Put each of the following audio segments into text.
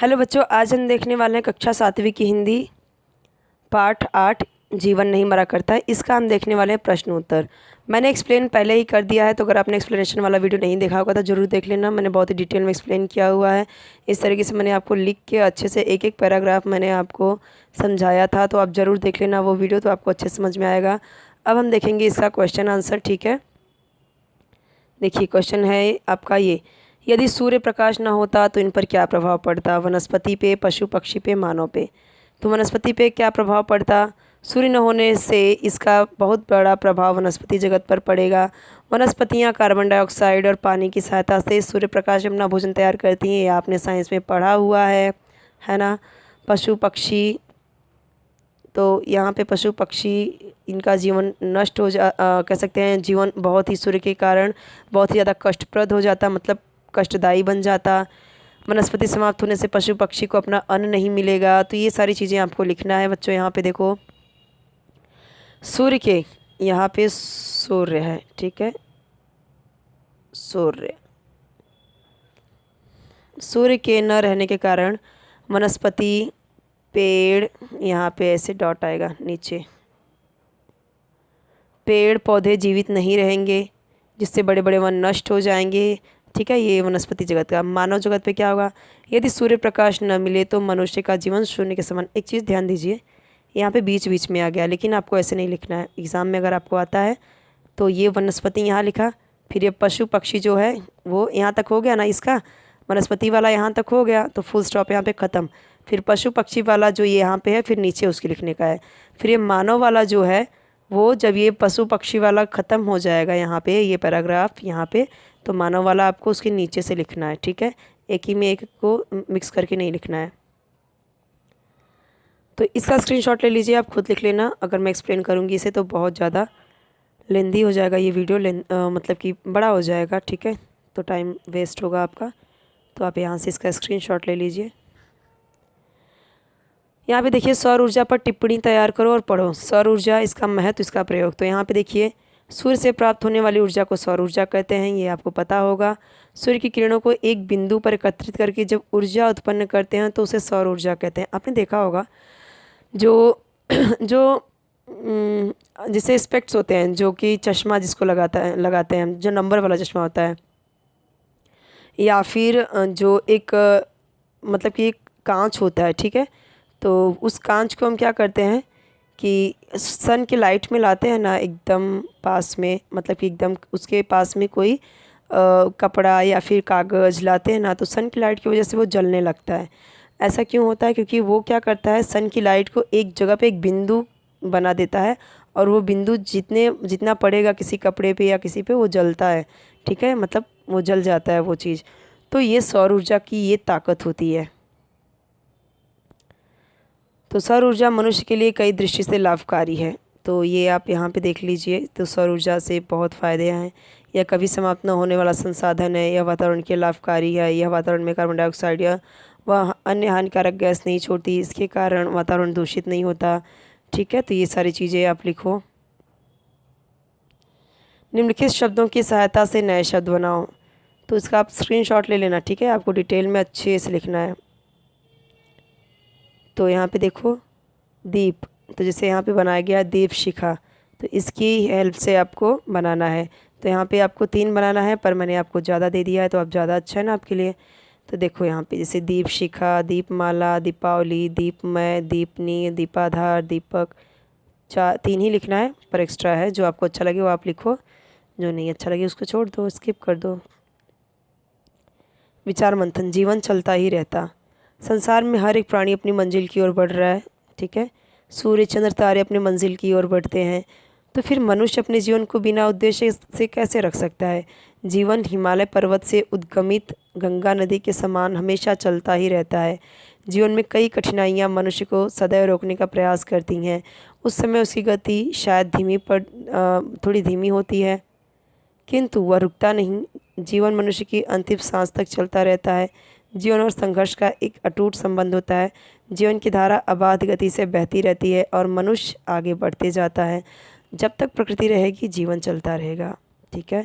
Hello बच्चों, आज हम देखने वाले हैं कक्षा 7वीं की हिंदी पाठ 8 जीवन नहीं मरा करता है। इसका हम देखने वाले हैं प्रश्न उत्तर। मैंने एक्सप्लेन पहले ही कर दिया है, तो अगर आपने एक्सप्लेनेशन वाला वीडियो नहीं देखा होगा तो ज़रूर देख लेना। मैंने बहुत ही डिटेल में एक्सप्लेन किया हुआ है। इस तरीके से मैंने आपको लिख के अच्छे से एक एक पैराग्राफ मैंने आपको समझाया था, तो आप ज़रूर देख लेना वो वीडियो, तो आपको अच्छे से समझ में आएगा। अब हम देखेंगे इसका क्वेश्चन आंसर। ठीक है, देखिए क्वेश्चन है आपका ये: यदि सूर्य प्रकाश न होता तो इन पर क्या प्रभाव पड़ता? वनस्पति पे, पशु पक्षी पे, मानव पे। तो वनस्पति पे क्या प्रभाव पड़ता? सूर्य न होने से इसका बहुत बड़ा प्रभाव वनस्पति जगत पर पड़ेगा। वनस्पतियाँ कार्बन डाइऑक्साइड और पानी की सहायता से सूर्य प्रकाश अपना भोजन तैयार करती हैं, ये आपने साइंस में पढ़ा हुआ है ना। पशु पक्षी, तो यहाँ पे पशु पक्षी इनका जीवन नष्ट हो कह सकते हैं जीवन बहुत ही सूर्य के कारण बहुत ही ज़्यादा कष्टप्रद हो जाता, मतलब कष्टदायी बन जाता। वनस्पति समाप्त होने से पशु पक्षी को अपना अन्न नहीं मिलेगा। तो ये सारी चीज़ें आपको लिखना है बच्चों। यहाँ पे देखो सूर्य के, यहाँ पे सूर्य है, ठीक है, सूर्य सूर्य के न रहने के कारण वनस्पति, पेड़, यहाँ पे ऐसे डॉट आएगा नीचे, पेड़ पौधे जीवित नहीं रहेंगे, जिससे बड़े बड़े वन नष्ट हो जाएंगे। ठीक है, ये वनस्पति जगत का। मानव जगत पे क्या होगा? यदि सूर्य प्रकाश न मिले तो मनुष्य का जीवन शून्य के समान। एक चीज़ ध्यान दीजिए, यहाँ पे बीच बीच में आ गया, लेकिन आपको ऐसे नहीं लिखना है। एग्ज़ाम में अगर आपको आता है तो ये वनस्पति यहाँ लिखा, फिर ये पशु पक्षी जो है वो यहाँ तक हो गया ना, इसका वनस्पति वाला यहाँ तक हो गया, तो फुल स्टॉप यहाँ पे ख़त्म। फिर पशु पक्षी वाला जो ये यहाँ पे है, फिर नीचे उसके लिखने का है। फिर ये मानव वाला जो है वो, जब ये पशु पक्षी वाला ख़त्म हो जाएगा यहाँ पे, ये पैराग्राफ यहाँ पे, तो मानव वाला आपको उसके नीचे से लिखना है। ठीक है, एक ही में एक को मिक्स करके नहीं लिखना है। तो इसका स्क्रीनशॉट ले लीजिए, आप खुद लिख लेना। अगर मैं एक्सप्लेन करूँगी इसे तो बहुत ज़्यादा लेंदी हो जाएगा ये वीडियो, मतलब कि बड़ा हो जाएगा। ठीक है, तो टाइम वेस्ट होगा आपका। तो आप यहाँ से इसका स्क्रीनशॉट ले लीजिए। यहाँ पे देखिए सौर ऊर्जा पर टिप्पणी तैयार करो और पढ़ो। सौर ऊर्जा, इसका महत्व, इसका प्रयोग। तो यहाँ पे देखिए सूर्य से प्राप्त होने वाली ऊर्जा को सौर ऊर्जा कहते हैं, ये आपको पता होगा। सूर्य की किरणों को एक बिंदु पर एकत्रित करके जब ऊर्जा उत्पन्न करते हैं तो उसे सौर ऊर्जा कहते हैं। आपने देखा होगा जो जो जिसे स्पेक्ट्स होते हैं, जो कि चश्मा जिसको लगाते हैं, जो नंबर वाला चश्मा होता है, या फिर जो एक मतलब कि एक कांच होता है, ठीक है, तो उस कांच को हम क्या करते हैं कि सन की लाइट में लाते हैं ना, एकदम पास में, मतलब कि एकदम उसके पास में कोई कपड़ा या फिर कागज़ लाते हैं ना, तो सन की लाइट की वजह से वो जलने लगता है। ऐसा क्यों होता है? क्योंकि वो क्या करता है, सन की लाइट को एक जगह पे एक बिंदु बना देता है, और वो बिंदु जितना पड़ेगा किसी कपड़े पे या किसी पे, वो जलता है। ठीक है, मतलब वो जल जाता है वो चीज़। तो ये सौर ऊर्जा की ये ताकत होती है। तो सौर ऊर्जा मनुष्य के लिए कई दृष्टि से लाभकारी है। तो ये आप यहाँ पे देख लीजिए। तो सौर ऊर्जा से बहुत फ़ायदे हैं। यह कभी समाप्त न होने वाला संसाधन है। यह वातावरण के लाभकारी है। यह वातावरण में कार्बन डाइऑक्साइड या वह अन्य हानिकारक गैस नहीं छोड़ती। इसके कारण वातावरण दूषित नहीं होता। ठीक है, तो ये सारी चीज़ें आप लिखो। निम्नलिखित शब्दों की सहायता से नए शब्द बनाओ। तो इसका आप स्क्रीनशॉट ले लेना। ठीक है, आपको डिटेल में अच्छे से लिखना है। तो यहाँ पे देखो दीप, तो जैसे यहाँ पे बनाया गया दीप शिखा, तो इसकी हेल्प से आपको बनाना है। तो यहाँ पे आपको 3 बनाना है, पर मैंने आपको ज़्यादा दे दिया है, तो आप ज़्यादा अच्छा है ना आपके लिए। तो देखो यहाँ पे जैसे दीप शिखा, दीपमाला, दीपावली, दीपमय, दीपनी, दीपाधार, दीपक, 3 ही लिखना है, पर एक्स्ट्रा है। जो आपको अच्छा लगे वो आप लिखो, जो नहीं अच्छा लगे उसको छोड़ दो, स्किप कर दो। विचार मंथन: जीवन चलता ही रहता। संसार में हर एक प्राणी अपनी मंजिल की ओर बढ़ रहा है। ठीक है, सूर्य, चंद्र, तारे अपने मंजिल की ओर बढ़ते हैं, तो फिर मनुष्य अपने जीवन को बिना उद्देश्य से कैसे रख सकता है? जीवन हिमालय पर्वत से उद्गमित गंगा नदी के समान हमेशा चलता ही रहता है। जीवन में कई कठिनाइयाँ मनुष्य को सदैव रोकने का प्रयास करती हैं। उस समय उसकी गति शायद थोड़ी धीमी होती है, किंतु वह रुकता नहीं। जीवन मनुष्य की अंतिम सांस तक चलता रहता है। जीवन और संघर्ष का एक अटूट संबंध होता है। जीवन की धारा अबाध गति से बहती रहती है और मनुष्य आगे बढ़ते जाता है। जब तक प्रकृति रहेगी जीवन चलता रहेगा। ठीक है,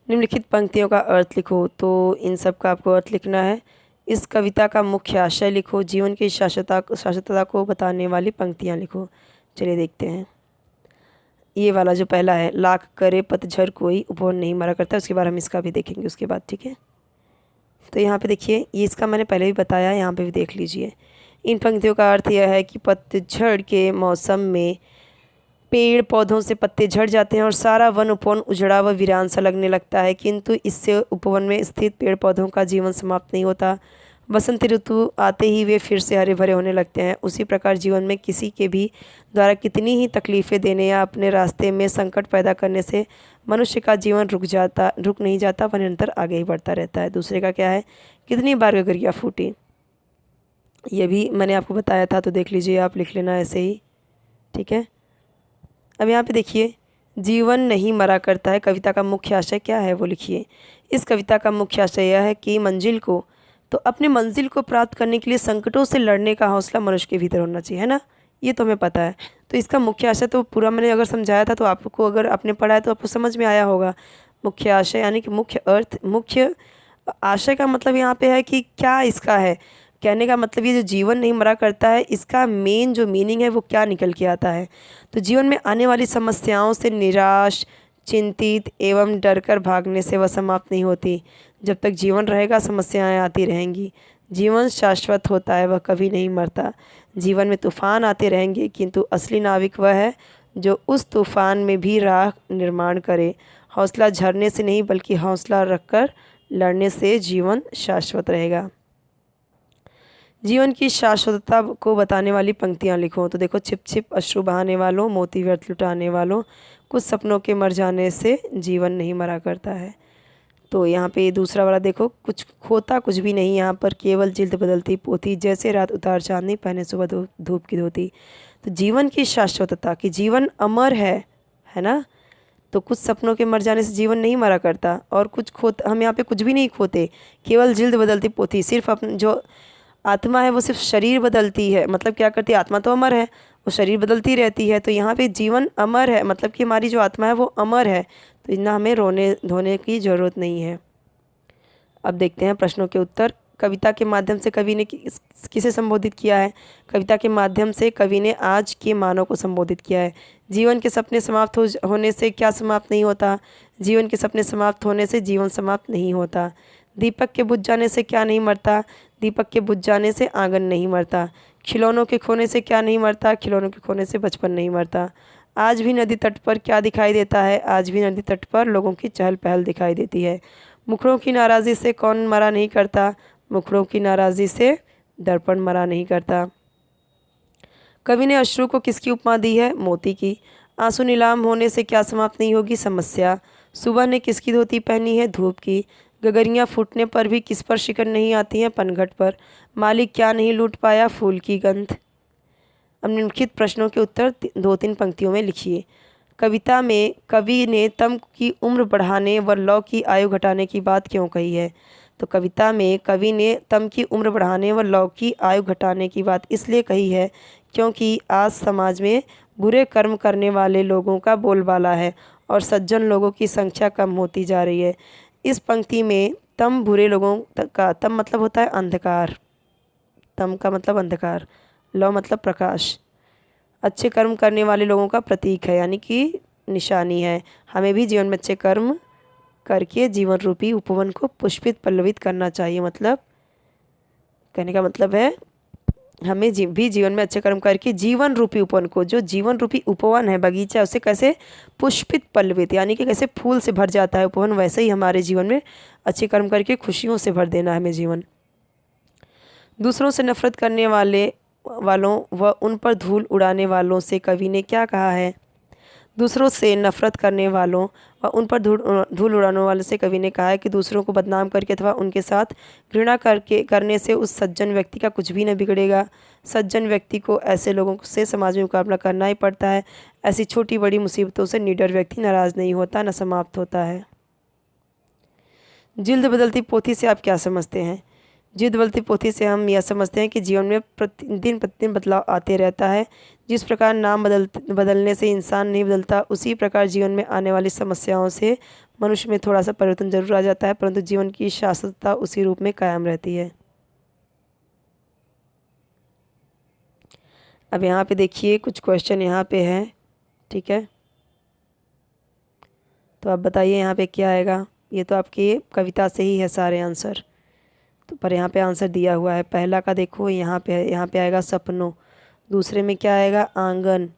निम्नलिखित पंक्तियों का अर्थ लिखो। तो इन सब का आपको अर्थ लिखना है। इस कविता का मुख्य आशय लिखो। जीवन की शाश्वतता को बताने वाली पंक्तियाँ लिखो। चलिए देखते हैं। ये वाला जो पहला है, लाख करे पतझड़ कोई उपवन नहीं मरा करता, उसके बाद हम इसका भी देखेंगे उसके बाद, ठीक है। तो यहाँ पे देखिए, ये इसका मैंने पहले भी बताया, यहाँ पे भी देख लीजिए। इन पंक्तियों का अर्थ यह है कि पतझड़ के मौसम में पेड़ पौधों से पत्ते झड़ जाते हैं और सारा वन उपवन उजड़ा व वीरान सा लगने लगता है, किंतु इससे उपवन में स्थित पेड़ पौधों का जीवन समाप्त नहीं होता। बसंत ऋतु आते ही वे फिर से हरे भरे होने लगते हैं। उसी प्रकार जीवन में किसी के भी द्वारा कितनी ही तकलीफ़ें देने या अपने रास्ते में संकट पैदा करने से मनुष्य का जीवन रुक नहीं जाता, वह निरंतर आगे ही बढ़ता रहता है। दूसरे का क्या है, कितनी बार गगरिया फूटी, ये भी मैंने आपको बताया था, तो देख लीजिए, आप लिख लेना ऐसे ही, ठीक है। अब यहाँ पे देखिए, जीवन नहीं मरा करता है, कविता का मुख्य आशय क्या है वो लिखिए। इस कविता का मुख्य आशय यह है कि अपने मंजिल को प्राप्त करने के लिए संकटों से लड़ने का हौसला मनुष्य के भीतर होना चाहिए, है ना। ये तो हमें पता है। तो इसका मुख्य आशय तो पूरा मैंने अगर समझाया था, तो आपको, अगर आपने पढ़ा है तो आपको समझ में आया होगा। मुख्य आशय यानी कि मुख्य अर्थ, मुख्य आशय का मतलब यहाँ पे है कि क्या इसका है, कहने का मतलब ये जो जीवन नहीं मरा करता है, इसका मेन जो मीनिंग है वो क्या निकल के आता है। तो जीवन में आने वाली समस्याओं से निराश, चिंतित एवं डर कर भागने से वह समाप्त नहीं होती। जब तक जीवन रहेगा समस्याएं आती रहेंगी। जीवन शाश्वत होता है, वह कभी नहीं मरता। जीवन में तूफान आते रहेंगे, किंतु असली नाविक वह है जो उस तूफान में भी राह निर्माण करे। हौसला झरने से नहीं, बल्कि हौसला रखकर लड़ने से जीवन शाश्वत रहेगा। जीवन की शाश्वतता को बताने वाली पंक्तियाँ लिखो। तो देखो, छिप छिप अश्रु बहाने वालों, मोती व्यर्थ लुटाने वालों, कुछ सपनों के मर जाने से जीवन नहीं मरा करता है। तो यहाँ पे दूसरा वाला देखो, कुछ खोता कुछ भी नहीं यहाँ पर, केवल जिल्द बदलती पोथी, जैसे रात उतार चांदनी, पहने सुबह धूप की धोती। तो जीवन की शाश्वतता, कि जीवन अमर है ना। तो कुछ सपनों के मर जाने से जीवन नहीं मरा करता, और हम यहाँ पे कुछ भी नहीं खोते, केवल जिल्द बदलती पोथी, सिर्फ अपने जो आत्मा है वो सिर्फ शरीर बदलती है। मतलब क्या करती है, आत्मा तो अमर है, वो शरीर बदलती रहती है। तो यहाँ पे जीवन अमर है, मतलब कि हमारी जो आत्मा है वो अमर है, तो इतना हमें रोने धोने की ज़रूरत नहीं है। अब देखते हैं प्रश्नों के उत्तर। कविता के माध्यम से कवि ने किसे संबोधित किया है। कविता के माध्यम से कवि ने आज के मानव को संबोधित किया है। जीवन के सपने समाप्त होने से क्या समाप्त नहीं होता। जीवन के सपने समाप्त होने से जीवन समाप्त नहीं होता। दीपक के बुझ जाने से क्या नहीं मरता। दीपक के बुझ जाने से आंगन नहीं मरता। खिलौनों के खोने से क्या नहीं मरता। खिलौनों के खोने से बचपन नहीं मरता। आज भी नदी तट पर क्या दिखाई देता है। आज भी नदी तट पर लोगों की चहल पहल दिखाई देती है। मुखड़ों की नाराज़ी से कौन मरा नहीं करता। मुखड़ों की नाराज़ी से दर्पण मरा नहीं करता। कवि ने अश्रु को किसकी उपमा दी है। मोती की। आंसू नीलाम होने से क्या समाप्त नहीं होगी। समस्या। सुबह ने किसकी धोती पहनी है। धूप की। गगरियाँ फूटने पर भी किस पर शिकन नहीं आती हैं। पनघट पर। मालिक क्या नहीं लूट पाया। फूल की गंध। अब निम्नलिखित प्रश्नों के उत्तर 2-3 पंक्तियों में लिखिए। कविता में कवि ने तम की उम्र बढ़ाने व लौ की आयु घटाने की बात क्यों कही है। तो कविता में कवि ने तम की उम्र बढ़ाने व लौ की आयु घटाने की बात इसलिए कही है क्योंकि आज समाज में बुरे कर्म करने वाले लोगों का बोलबाला है और सज्जन लोगों की संख्या कम होती जा रही है। इस पंक्ति में तम बुरे लोगों का, तम मतलब होता है अंधकार, तम का मतलब अंधकार, लौ मतलब प्रकाश, अच्छे कर्म करने वाले लोगों का प्रतीक है, यानी कि निशानी है। हमें भी जीवन में अच्छे कर्म करके जीवन रूपी उपवन को पुष्पित पल्लवित करना चाहिए। मतलब कहने का मतलब है हमें भी जीवन में अच्छे कर्म करके जीवन रूपी उपवन को, जो जीवन रूपी उपवन है, बगीचा, उसे कैसे पुष्पित पल्लवित, यानी कि कैसे फूल से भर जाता है उपवन, वैसे ही हमारे जीवन में अच्छे कर्म करके खुशियों से भर देना है हमें जीवन। दूसरों से नफरत करने वालों व उन पर धूल उड़ाने वालों से कवि ने क्या कहा है। दूसरों से नफरत करने वालों व उन पर धूल उड़ाने वालों से कवि ने कहा है कि दूसरों को बदनाम करके अथवा उनके साथ घृणा करने से उस सज्जन व्यक्ति का कुछ भी न बिगड़ेगा। सज्जन व्यक्ति को ऐसे लोगों से समाज में मुकाबला करना ही पड़ता है। ऐसी छोटी बड़ी मुसीबतों से निडर व्यक्ति नाराज़ नहीं होता, न समाप्त होता है। जिल्द बदलती पोथी से आप क्या समझते हैं। जिल्द बदलती पोथी से हम यह समझते हैं कि जीवन में दिन प्रतिदिन बदलाव आते रहता है। जिस प्रकार नाम बदलने से इंसान नहीं बदलता, उसी प्रकार जीवन में आने वाली समस्याओं से मनुष्य में थोड़ा सा परिवर्तन जरूर आ जाता है, परंतु जीवन की शाश्वतता उसी रूप में कायम रहती है। अब यहाँ पे देखिए कुछ क्वेश्चन यहाँ पे है, ठीक है। तो आप बताइए यहाँ पे क्या आएगा। ये तो आपकी कविता से ही है सारे आंसर, तो पर यहाँ पे आंसर दिया हुआ है। पहला का देखो यहाँ पे है, यहाँ पे आएगा सपनों। दूसरे में क्या आएगा, आंगन।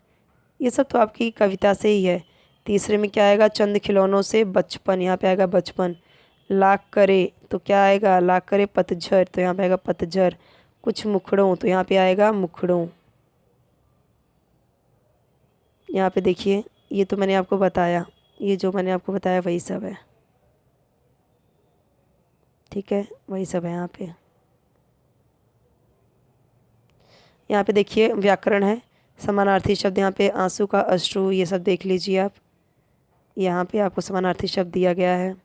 ये सब तो आपकी कविता से ही है। तीसरे में क्या आएगा, चंद खिलौनों से बचपन, यहाँ पे आएगा बचपन। लाख करे तो क्या आएगा, लाख करे पतझड़, तो यहाँ पे आएगा पतझड़। कुछ मुखड़ों, तो यहाँ पे आएगा मुखड़ों। यहाँ पे देखिए, ये तो मैंने आपको बताया, ये जो मैंने आपको बताया वही सब है, ठीक है, वही सब है यहाँ पे। यहाँ पे देखिए व्याकरण है, समानार्थी शब्द, यहाँ पे आंसू का अश्रु, ये सब देख लीजिए आप। यहाँ पे आपको समानार्थी शब्द दिया गया है।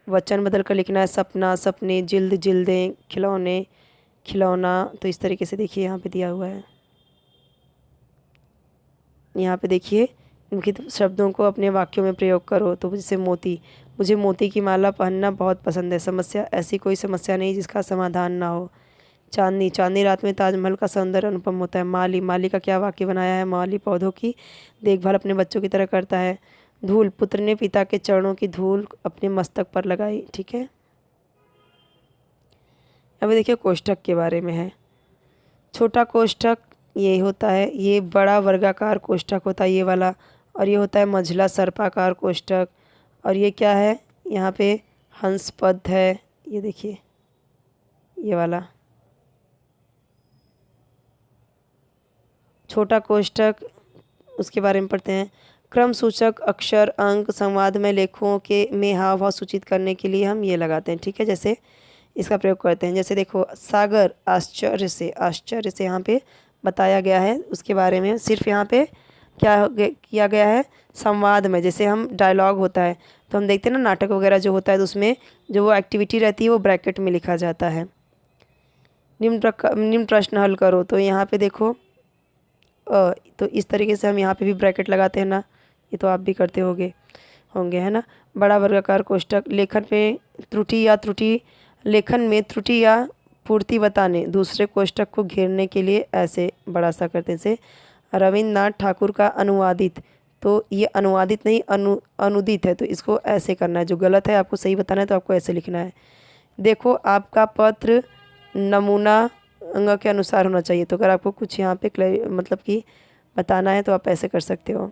वचन बदल कर लिखना है, सपना, सपने, जिल्द, जिल्दें, खिलौने, खिलौना। तो इस तरीके से देखिए यहाँ पे दिया हुआ है। यहाँ पे देखिए इनके शब्दों को अपने वाक्यों में प्रयोग करो। तो जैसे मोती, मुझे मोती की माला पहनना बहुत पसंद है। समस्या, ऐसी कोई समस्या नहीं जिसका समाधान ना हो। चांदनी, चांदनी रात में ताजमहल का सौंदर्य अनुपम होता है। माली, माली का क्या वाक्य बनाया है, माली पौधों की देखभाल अपने बच्चों की तरह करता है। धूल, पुत्र ने पिता के चरणों की धूल अपने मस्तक पर लगाई, ठीक है। अभी देखिए कोष्ठक के बारे में है। छोटा कोष्ठक ये होता है, ये बड़ा वर्गाकार कोष्ठक होता है ये वाला, और ये होता है मंझला सर्पाकार कोष्ठक। और ये क्या है, यहाँ पे हंस पद है, ये देखिए ये वाला छोटा कोष्ठक। उसके बारे में पढ़ते हैं। क्रम सूचक अक्षर अंक संवाद में लेखों के में हाव भाव सूचित करने के लिए हम ये लगाते हैं, ठीक है। जैसे इसका प्रयोग करते हैं, जैसे देखो सागर, आश्चर्य से, आश्चर्य से यहाँ पे बताया गया है उसके बारे में। सिर्फ यहाँ पे क्या किया गया है, संवाद में। जैसे हम डायलॉग होता है तो हम देखते हैं ना, नाटक वगैरह जो होता है तो उसमें जो वो एक्टिविटी रहती है वो ब्रैकेट में लिखा जाता है। निम्न प्रश्न हल करो, तो यहाँ पे देखो तो इस तरीके से हम यहाँ पे भी ब्रैकेट लगाते हैं ना, ये तो आप भी करते होंगे है ना। बड़ा वर्गाकार कोष्ठक, लेखन में त्रुटि या पूर्ति बताने दूसरे कोष्ठक को घेरने के लिए ऐसे बड़ा सा करते से। रविन्द्रनाथ ठाकुर का अनुवादित, तो ये अनुवादित नहीं अनुदित है, तो इसको ऐसे करना है। जो गलत है आपको सही बताना है तो आपको ऐसे लिखना है। देखो आपका पत्र नमूना अंग के अनुसार होना चाहिए, तो अगर आपको कुछ यहाँ पे मतलब कि बताना है तो आप ऐसे कर सकते हो।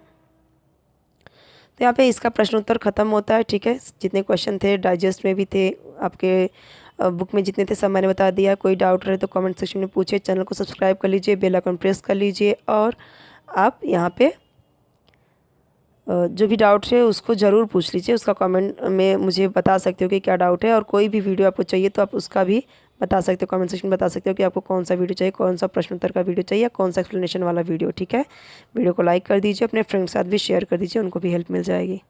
तो यहाँ पे इसका प्रश्न उत्तर ख़त्म होता है, ठीक है। जितने क्वेश्चन थे डाइजेस्ट में भी थे, आपके बुक में जितने थे सब मैंने बता दिया। कोई डाउट रहे तो कमेंट सेक्शन में पूछे। चैनल को सब्सक्राइब कर लीजिए, बेल आइकन प्रेस कर लीजिए, और आप यहाँ पे जो भी डाउट है उसको ज़रूर पूछ लीजिए। उसका कमेंट में मुझे बता सकते हो कि क्या डाउट है, और कोई भी वीडियो आपको चाहिए तो आप उसका भी बता सकते हो, कमेंट सेक्शन में बता सकते हो कि आपको कौन सा वीडियो चाहिए, कौन सा प्रश्न उत्तर का वीडियो चाहिए, कौन सा एक्सप्लेनेशन वाला वीडियो, ठीक है। वीडियो को लाइक कर दीजिए, अपने फ्रेंड के साथ भी शेयर कर दीजिए, उनको भी हेल्प मिल जाएगी।